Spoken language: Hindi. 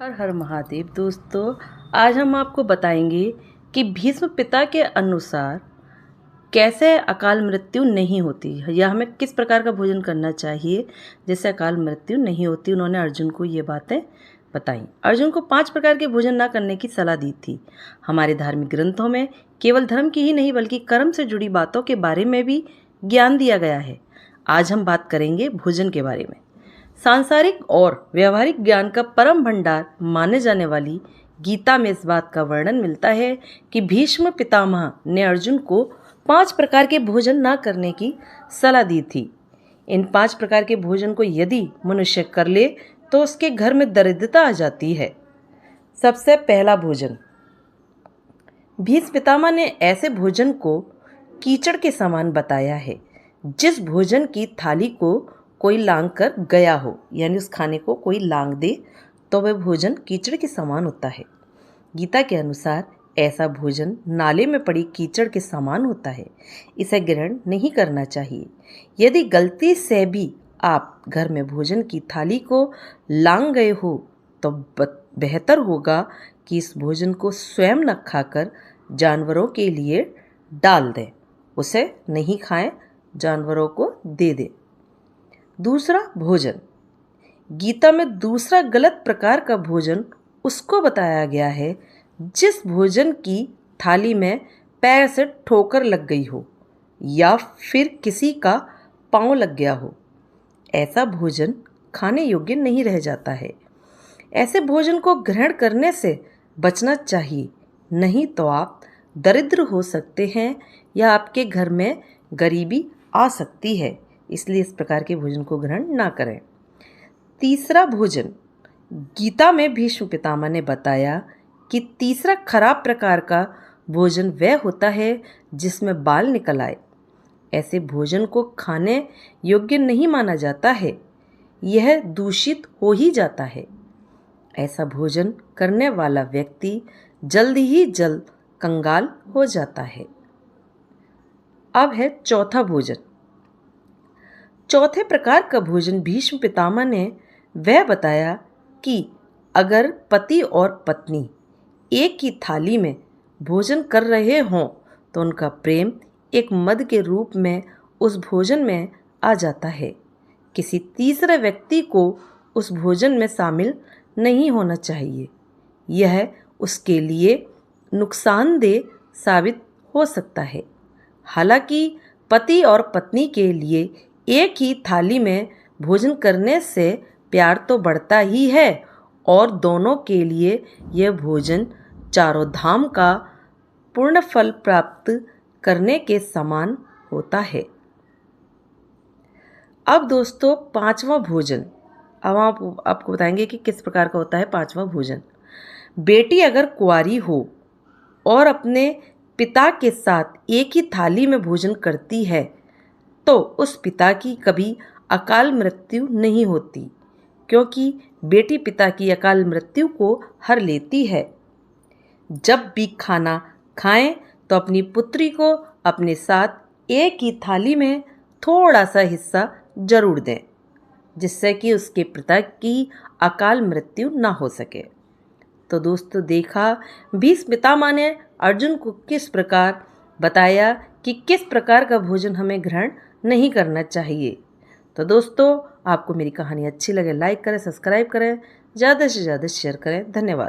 हर हर महादेव। दोस्तों, आज हम आपको बताएंगे कि भीष्म पिता के अनुसार कैसे अकाल मृत्यु नहीं होती या हमें किस प्रकार का भोजन करना चाहिए जिससे अकाल मृत्यु नहीं होती। उन्होंने अर्जुन को ये बातें बताई। अर्जुन को 5 प्रकार के भोजन ना करने की सलाह दी थी। हमारे धार्मिक ग्रंथों में केवल धर्म की ही नहीं बल्कि कर्म से जुड़ी बातों के बारे में भी ज्ञान दिया गया है। आज हम बात करेंगे भोजन के बारे में। सांसारिक और व्यवहारिक ज्ञान का परम भंडार माने जाने वाली गीता में इस बात का वर्णन मिलता है कि भीष्म पितामह ने अर्जुन को 5 प्रकार के भोजन ना करने की सलाह दी थी। इन 5 प्रकार के भोजन को यदि मनुष्य कर ले तो उसके घर में दरिद्रता आ जाती है। सबसे पहला भोजन, भीष्म पितामह ने ऐसे भोजन को कीचड़ के समान बताया है। जिस भोजन की थाली को कोई लांग कर गया हो, यानी उस खाने को कोई लांग दे तो वह भोजन कीचड़ के समान होता है। गीता के अनुसार ऐसा भोजन नाले में पड़ी कीचड़ के समान होता है। इसे ग्रहण नहीं करना चाहिए। यदि गलती से भी आप घर में भोजन की थाली को लांग गए हो तो बेहतर होगा कि इस भोजन को स्वयं न खाकर जानवरों के लिए डाल दें। उसे नहीं खाएं, जानवरों को दे दें। दूसरा भोजन, गीता में दूसरा गलत प्रकार का भोजन उसको बताया गया है जिस भोजन की थाली में पैर से ठोकर लग गई हो या फिर किसी का पांव लग गया हो। ऐसा भोजन खाने योग्य नहीं रह जाता है। ऐसे भोजन को ग्रहण करने से बचना चाहिए, नहीं तो आप दरिद्र हो सकते हैं या आपके घर में गरीबी आ सकती है। इसलिए इस प्रकार के भोजन को ग्रहण ना करें। तीसरा भोजन, गीता में भीष्म पितामह ने बताया कि तीसरा खराब प्रकार का भोजन वह होता है जिसमें बाल निकल आए। ऐसे भोजन को खाने योग्य नहीं माना जाता है, यह दूषित हो ही जाता है। ऐसा भोजन करने वाला व्यक्ति जल्द ही जल्द कंगाल हो जाता है। अब है चौथा भोजन। चौथे प्रकार का भोजन भीष्म पितामह ने वह बताया कि अगर पति और पत्नी एक ही थाली में भोजन कर रहे हों तो उनका प्रेम एक मद के रूप में उस भोजन में आ जाता है। किसी तीसरे व्यक्ति को उस भोजन में शामिल नहीं होना चाहिए। यह उसके लिए नुकसानदेह साबित हो सकता है। हालांकि पति और पत्नी के लिए एक ही थाली में भोजन करने से प्यार तो बढ़ता ही है और दोनों के लिए यह भोजन चारों धाम का पूर्ण फल प्राप्त करने के समान होता है। अब दोस्तों, पांचवा भोजन। अब आपको बताएंगे कि किस प्रकार का होता है पांचवा भोजन। बेटी अगर कुंवारी हो और अपने पिता के साथ एक ही थाली में भोजन करती है तो उस पिता की कभी अकाल मृत्यु नहीं होती, क्योंकि बेटी पिता की अकाल मृत्यु को हर लेती है। जब भी खाना खाएं तो अपनी पुत्री को अपने साथ एक ही थाली में थोड़ा सा हिस्सा जरूर दें, जिससे कि उसके पिता की अकाल मृत्यु ना हो सके। तो दोस्तों, देखा भीष्म पितामह ने अर्जुन को किस प्रकार बताया कि किस प्रकार का भोजन हमें ग्रहण नहीं करना चाहिए। तो दोस्तों, आपको मेरी कहानी अच्छी लगे लाइक करें, सब्सक्राइब करें, ज़्यादा से ज़्यादा शेयर करें। धन्यवाद।